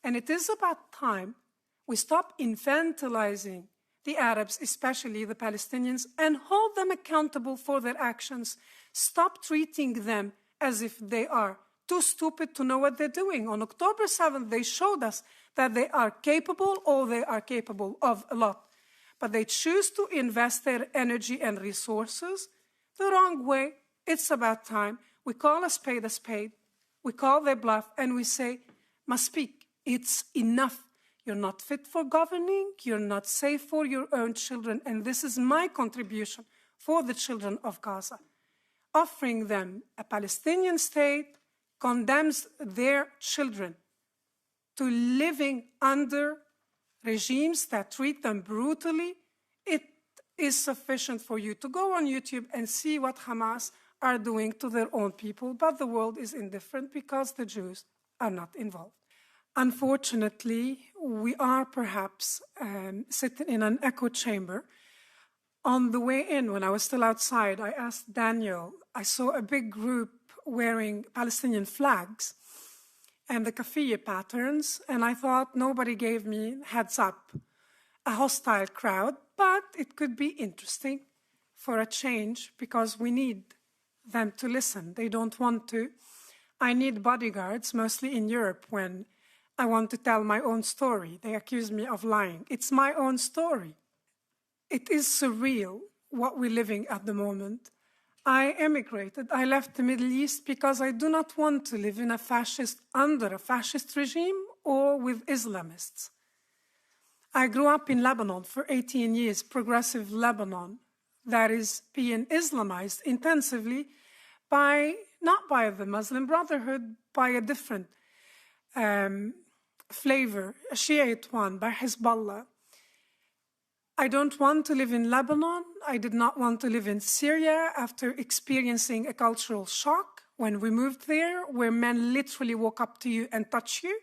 And it is about time we stop infantilizing the Arabs, especially the Palestinians, and hold them accountable for their actions. Stop treating them as if they are too stupid to know what they're doing. On October 7th, they showed us that they are capable, or they are capable of a lot. But they choose to invest their energy and resources the wrong way. It's about time we call a spade, we call their bluff, and we say, must speak. It's enough. You're not fit for governing, you're not safe for your own children, and this is my contribution for the children of Gaza. Offering them a Palestinian state condemns their children to living under regimes that treat them brutally. It is sufficient for you to go on YouTube and see what Hamas are doing to their own people, but the world is indifferent because the Jews are not involved. Unfortunately, we are perhaps sitting in an echo chamber. On the way in, when I was still outside, I asked Daniel, I saw a big group wearing Palestinian flags and the kafiyeh patterns, and I thought nobody gave me heads up, a hostile crowd, but it could be interesting for a change because we need them to listen. They don't want to. I need bodyguards, mostly in Europe, when I want to tell my own story. They accuse me of lying. It's my own story. It is surreal what we're living at the moment. I emigrated. I left the Middle East because I do not want to live in under a fascist regime or with Islamists. I grew up in Lebanon for 18 years, progressive Lebanon, that is being Islamized intensively not by the Muslim Brotherhood, by a different flavor, a Shiite one, by Hezbollah. I don't want to live in Lebanon. I did not want to live in Syria after experiencing a cultural shock when we moved there, where men literally walk up to you and touch you.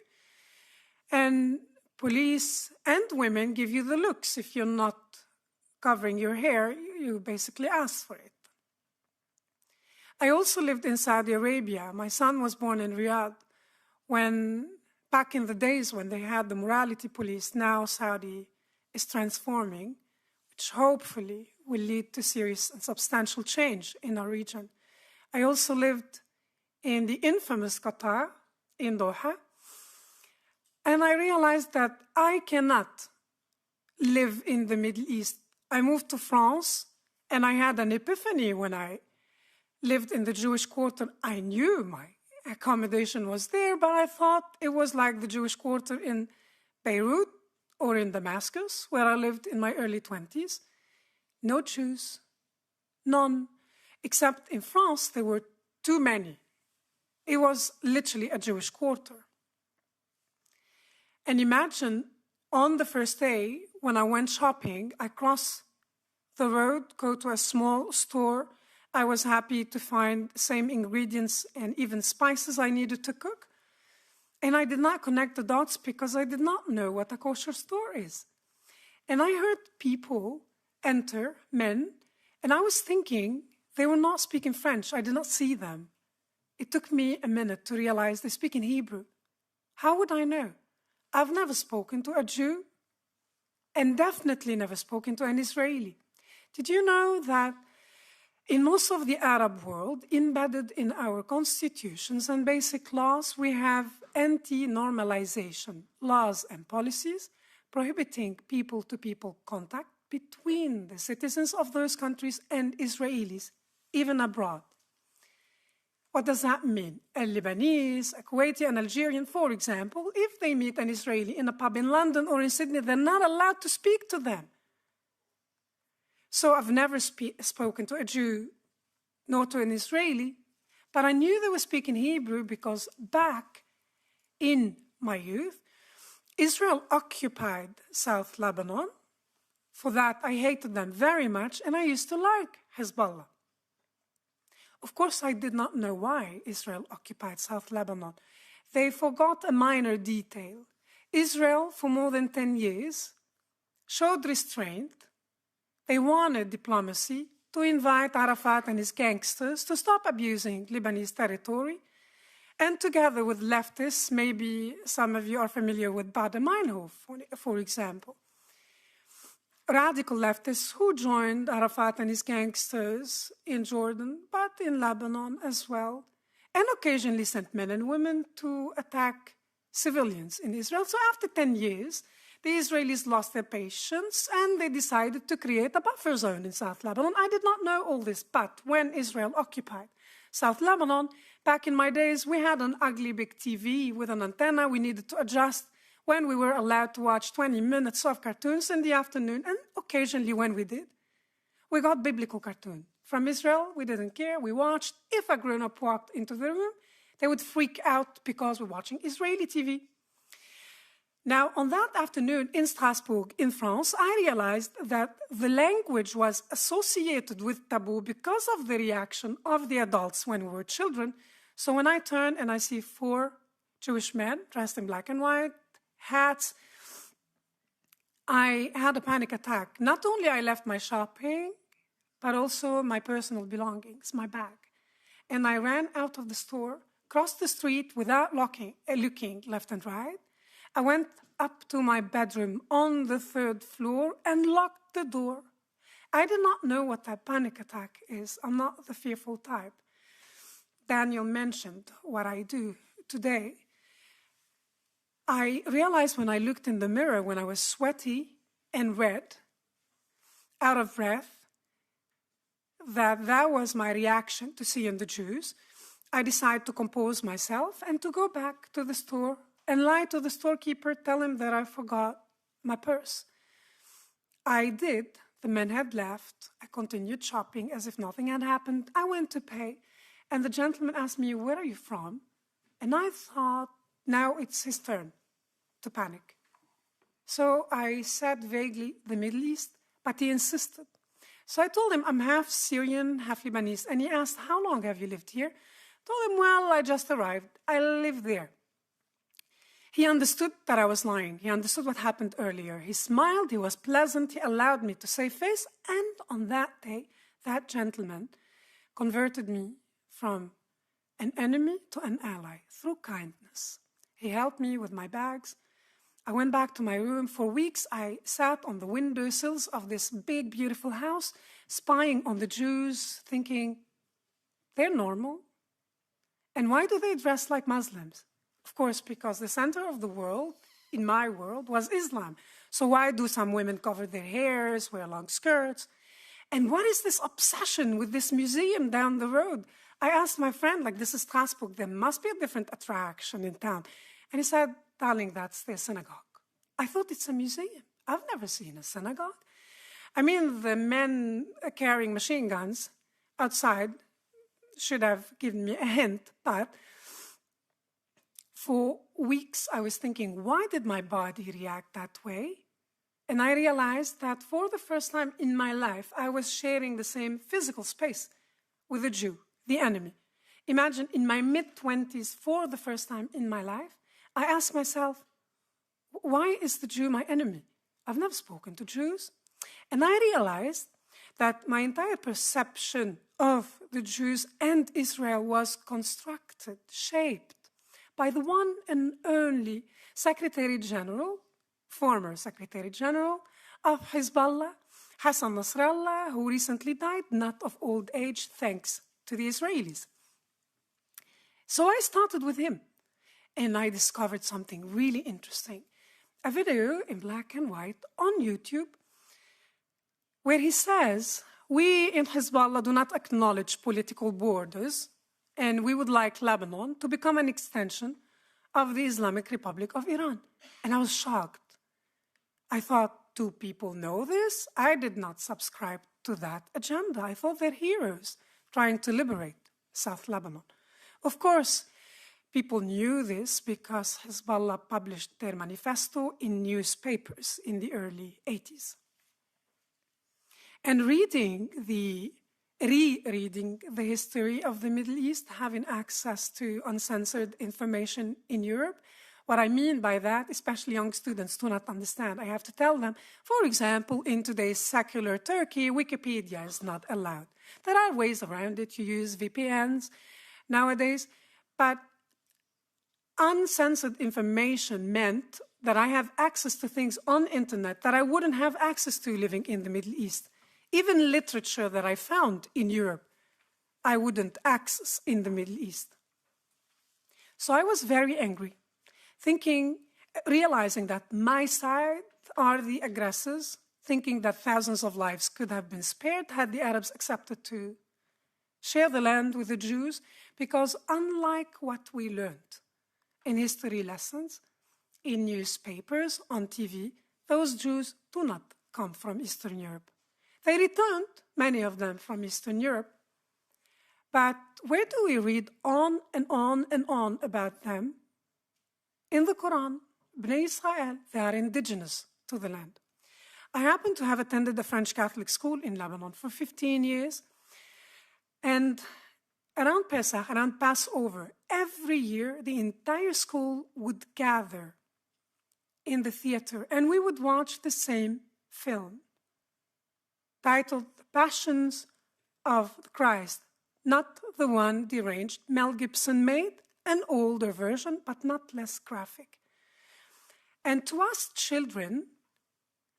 And police and women give you the looks. If you're not covering your hair, you basically ask for it. I also lived in Saudi Arabia. My son was born in Riyadh back in the days when they had the morality police. Now Saudi is transforming, which hopefully will lead to serious and substantial change in our region. I also lived in the infamous Qatar, in Doha, and I realized that I cannot live in the Middle East. I moved to France, and I had an epiphany when I lived in the Jewish quarter. I knew my accommodation was there, but I thought it was like the Jewish quarter in Beirut or in Damascus, where I lived in my early 20s. No Jews, none, except in France there were too many. It was literally a Jewish quarter. And imagine on the first day when I went shopping, I cross the road, go to a small store. I was happy to find the same ingredients and even spices I needed to cook. And I did not connect the dots because I did not know what a kosher store is. And I heard people enter, men, and I was thinking they were not speaking French. I did not see them. It took me a minute to realize they speak in Hebrew. How would I know? I've never spoken to a Jew and definitely never spoken to an Israeli. Did you know that in most of the Arab world, embedded in our constitutions and basic laws, we have anti-normalization laws and policies prohibiting people-to-people contact between the citizens of those countries and Israelis, even abroad. What does that mean? A Lebanese, a Kuwaiti, an Algerian, for example, if they meet an Israeli in a pub in London or in Sydney, they're not allowed to speak to them. So I've never spoken to a Jew, nor to an Israeli, but I knew they were speaking Hebrew because back in my youth, Israel occupied South Lebanon. For that, I hated them very much, and I used to like Hezbollah. Of course, I did not know why Israel occupied South Lebanon. They forgot a minor detail. Israel, for more than 10 years, showed restraint. They wanted diplomacy to invite Arafat and his gangsters to stop abusing Lebanese territory. And together with leftists, maybe some of you are familiar with Baader-Meinhof, for example. Radical leftists who joined Arafat and his gangsters in Jordan, but in Lebanon as well, and occasionally sent men and women to attack civilians in Israel. So after 10 years, the Israelis lost their patience and they decided to create a buffer zone in South Lebanon. I did not know all this, but when Israel occupied South Lebanon, back in my days, we had an ugly big TV with an antenna we needed to adjust when we were allowed to watch 20 minutes of cartoons in the afternoon, and occasionally when we did, we got biblical cartoon. From Israel, we didn't care, we watched. If a grown-up walked into the room, they would freak out because we're watching Israeli TV. Now, on that afternoon in Strasbourg, in France, I realized that the language was associated with taboo because of the reaction of the adults when we were children. So when I turn and I see 4 Jewish men dressed in black and white, hats, I had a panic attack. Not only I left my shopping, but also my personal belongings, my bag. And I ran out of the store, crossed the street without looking left and right. I went up to my bedroom on the 3rd floor and locked the door. I did not know what that panic attack is. I'm not the fearful type. Daniel mentioned what I do today. I realized when I looked in the mirror, when I was sweaty and red, out of breath, that was my reaction to seeing the Jews. I decided to compose myself and to go back to the store and lie to the storekeeper, tell him that I forgot my purse. I did. The men had left. I continued shopping as if nothing had happened. I went to pay, and the gentleman asked me, "Where are you from?" And I thought, now it's his turn to panic. So I said vaguely, "The Middle East," but he insisted. So I told him, "I'm half Syrian, half Lebanese." And he asked, "How long have you lived here?" I told him, "Well, I just arrived. I live there." He understood that I was lying. He understood what happened earlier. He smiled, he was pleasant, he allowed me to save face, and on that day, that gentleman converted me from an enemy to an ally through kindness. He helped me with my bags. I went back to my room. For weeks, I sat on the windowsills of this big, beautiful house, spying on the Jews, thinking, they're normal. And why do they dress like Muslims? Of course, because the center of the world, in my world, was Islam. So why do some women cover their hairs, wear long skirts? And what is this obsession with this museum down the road? I asked my friend, this is Strasbourg, there must be a different attraction in town. And he said, "Darling, that's their synagogue." I thought it's a museum. I've never seen a synagogue. I mean, the men carrying machine guns outside should have given me a hint, but for weeks I was thinking, why did my body react that way? And I realized that for the first time in my life, I was sharing the same physical space with a Jew, the enemy. Imagine, in my mid-20s, for the first time in my life, I asked myself, why is the Jew my enemy? I've never spoken to Jews. And I realized that my entire perception of the Jews and Israel was constructed, shaped by the one and only Secretary General, former Secretary General of Hezbollah, Hassan Nasrallah, who recently died, not of old age, thanks to the Israelis. So I started with him, and I discovered something really interesting. A video in black and white on YouTube where he says, "We in Hezbollah do not acknowledge political borders, and we would like Lebanon to become an extension of the Islamic Republic of Iran." And I was shocked. I thought, do people know this? I did not subscribe to that agenda. I thought they're heroes trying to liberate South Lebanon. Of course, people knew this because Hezbollah published their manifesto in newspapers in the early 80s. And rereading the history of the Middle East, having access to uncensored information in Europe, what I mean by that, especially young students do not understand. I have to tell them, for example, in today's secular Turkey, Wikipedia is not allowed. There are ways around it. You use VPNs nowadays, but uncensored information meant that I have access to things on the internet that I wouldn't have access to living in the Middle East. Even literature that I found in Europe, I wouldn't access in the Middle East. So I was very angry, realizing that my side are the aggressors, thinking that thousands of lives could have been spared had the Arabs accepted to share the land with the Jews, because unlike what we learned in history lessons, in newspapers, on TV, those Jews do not come from Eastern Europe. They returned, many of them, from Eastern Europe. But where do we read on and on and on about them? In the Quran, Bnei Israel, they are indigenous to the land. I happen to have attended a French Catholic school in Lebanon for 15 years. And around Pesach, around Passover, every year the entire school would gather in the theater and we would watch the same film titled The Passions of Christ, not the one deranged Mel Gibson made, an older version, but not less graphic. And to us children,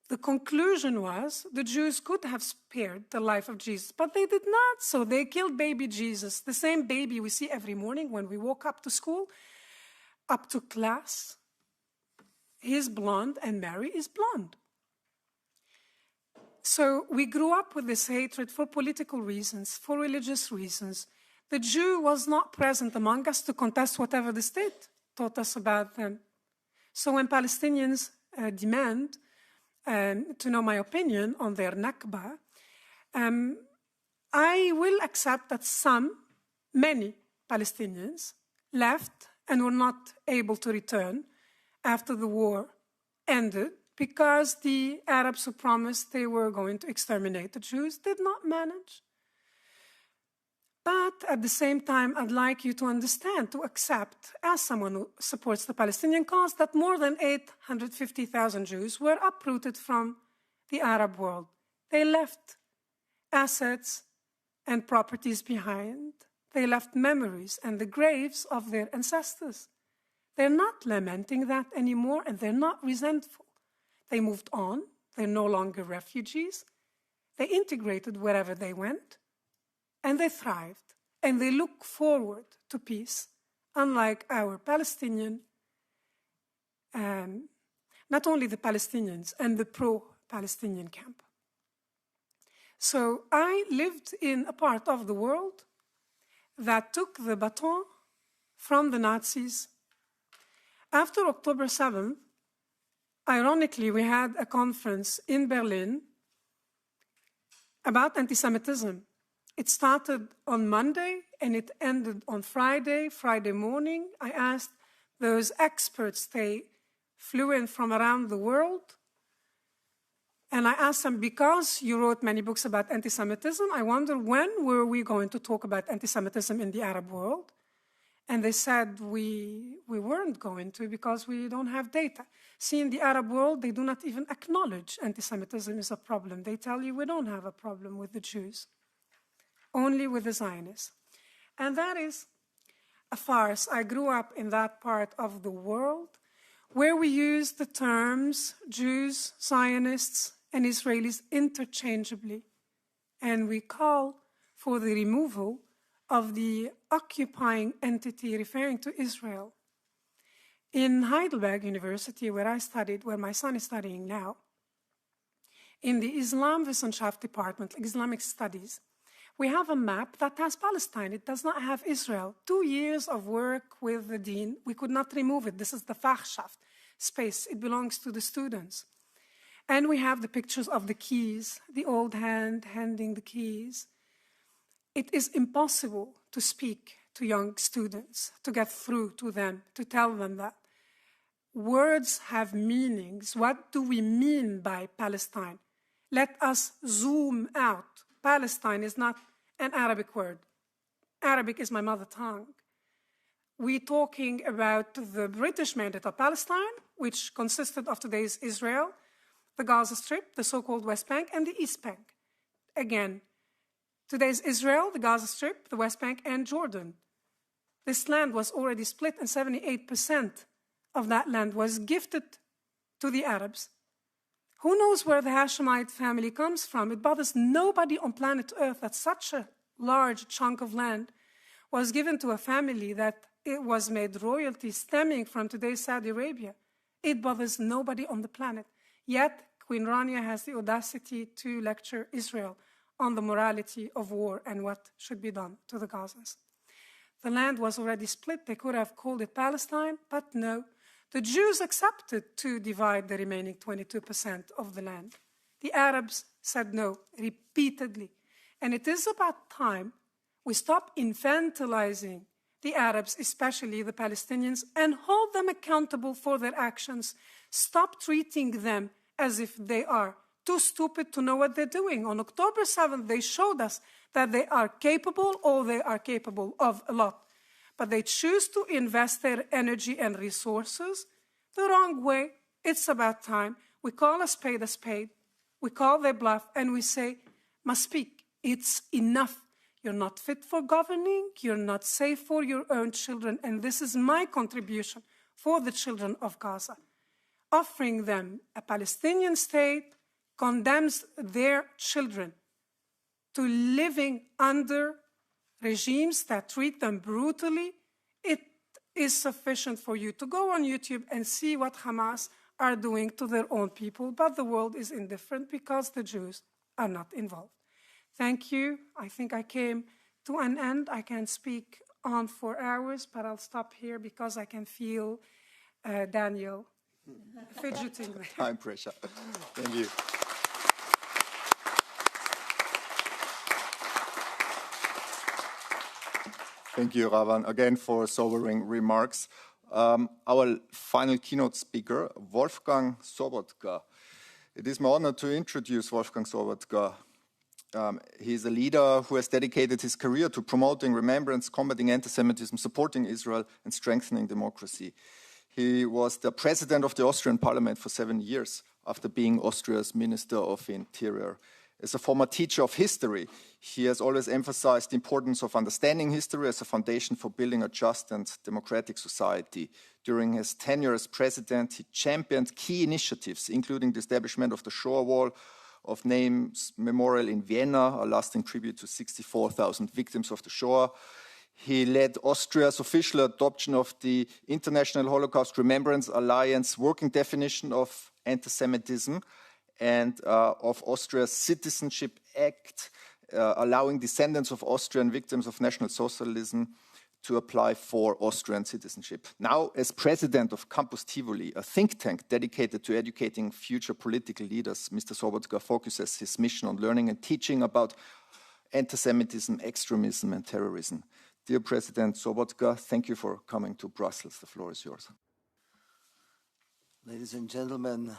the conclusion was the Jews could have spared the life of Jesus, but they did not. So they killed baby Jesus, the same baby we see every morning when we walk up to school, up to class. He's blonde and Mary is blonde. So we grew up with this hatred for political reasons, for religious reasons. The Jew was not present among us to contest whatever the state taught us about them. So when Palestinians demand to know my opinion on their Nakba, I will accept that many Palestinians left and were not able to return after the war ended because the Arabs who promised they were going to exterminate the Jews did not manage. But at the same time, I'd like you to understand, to accept, as someone who supports the Palestinian cause, that more than 850,000 Jews were uprooted from the Arab world. They left assets and properties behind. They left memories and the graves of their ancestors. They're not lamenting that anymore, and they're not resentful. They moved on. They're no longer refugees. They integrated wherever they went. And they thrived, and they look forward to peace, unlike our Palestinian, not only the Palestinians and the pro-Palestinian camp. So I lived in a part of the world that took the baton from the Nazis. After October 7th, ironically, we had a conference in Berlin about anti-Semitism. It started on Monday and it ended on Friday morning. I asked those experts, they flew in from around the world, and I asked them, because you wrote many books about anti-Semitism, I wonder when were we going to talk about anti-Semitism in the Arab world? And they said we weren't going to because we don't have data. See, in the Arab world, they do not even acknowledge anti-Semitism is a problem. They tell you we don't have a problem with the Jews, only with the Zionists. And that is a farce. I grew up in that part of the world where we use the terms Jews, Zionists, and Israelis interchangeably. And we call for the removal of the occupying entity referring to Israel. In Heidelberg University, where I studied, where my son is studying now, in the Islamwissenschaft department, Islamic studies, we have a map that has Palestine. It does not have Israel. 2 years of work with the dean, we could not remove it. This is the Fachschaft space. It belongs to the students. And we have the pictures of the keys, the old hand handing the keys. It is impossible to speak to young students, to get through to them, to tell them that words have meanings. What do we mean by Palestine? Let us zoom out. Palestine is not an Arabic word. Arabic is my mother tongue. We're talking about the British mandate of Palestine, which consisted of today's Israel, the Gaza Strip, the so-called West Bank, and the East Bank. Again, today's Israel, the Gaza Strip, the West Bank, and Jordan. This land was already split, and 78% of that land was gifted to the Arabs. Who knows where the Hashemite family comes from? It bothers nobody on planet Earth that such a large chunk of land was given to a family that it was made royalty stemming from today's Saudi Arabia. It bothers nobody on the planet. Yet, Queen Rania has the audacity to lecture Israel on the morality of war and what should be done to the Gazans. The land was already split. They could have called it Palestine, but no. The Jews accepted to divide the remaining 22% of the land. The Arabs said no, repeatedly. And it is about time we stop infantilizing the Arabs, especially the Palestinians, and hold them accountable for their actions. Stop treating them as if they are too stupid to know what they're doing. On October 7th, they showed us that they are capable, or they are capable of a lot. But they choose to invest their energy and resources the wrong way. It's about time. We call a spade. We call their bluff, and we say, must speak. It's enough. You're not fit for governing. You're not safe for your own children. And this is my contribution for the children of Gaza. Offering them a Palestinian state condemns their children to living under regimes that treat them brutally. It is sufficient for you to go on YouTube and see what Hamas are doing to their own people, but the world is indifferent because the Jews are not involved. Thank you. I think I came to an end. I can speak on for hours, but I'll stop here because I can feel Daniel fidgeting there. Time pressure. Thank you. Thank you, Ravan, again for sobering remarks. Our final keynote speaker, Wolfgang Sobotka. It is my honor to introduce Wolfgang Sobotka. He is a leader who has dedicated his career to promoting remembrance, combating anti-Semitism, supporting Israel, and strengthening democracy. He was the president of the Austrian parliament for 7 years after being Austria's Minister of Interior. As a former teacher of history, he has always emphasized the importance of understanding history as a foundation for building a just and democratic society. During his tenure as president, he championed key initiatives, including the establishment of the Shoah Wall of Names Memorial in Vienna, a lasting tribute to 64,000 victims of the Shoah. He led Austria's official adoption of the International Holocaust Remembrance Alliance working definition of anti-Semitism, and of Austria's Citizenship Act, allowing descendants of Austrian victims of National Socialism to apply for Austrian citizenship. Now, as president of Campus Tivoli, a think tank dedicated to educating future political leaders, Mr. Sobotka focuses his mission on learning and teaching about anti-Semitism, extremism, and terrorism. Dear President Sobotka, thank you for coming to Brussels. The floor is yours. Ladies and gentlemen,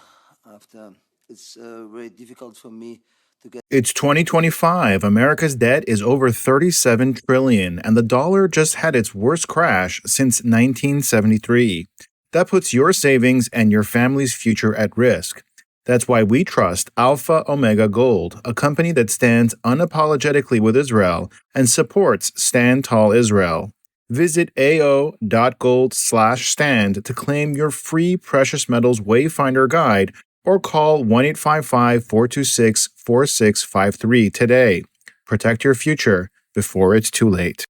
it's very difficult for me to get. It's 2025. America's debt is over $37 trillion, and the dollar just had its worst crash since 1973. That puts your savings and your family's future at risk. That's why we trust Alpha Omega Gold, a company that stands unapologetically with Israel and supports Stand Tall Israel. Visit ao.gold/stand to claim your free precious metals wayfinder guide, or call 1-855-426-4653 today. Protect your future before it's too late.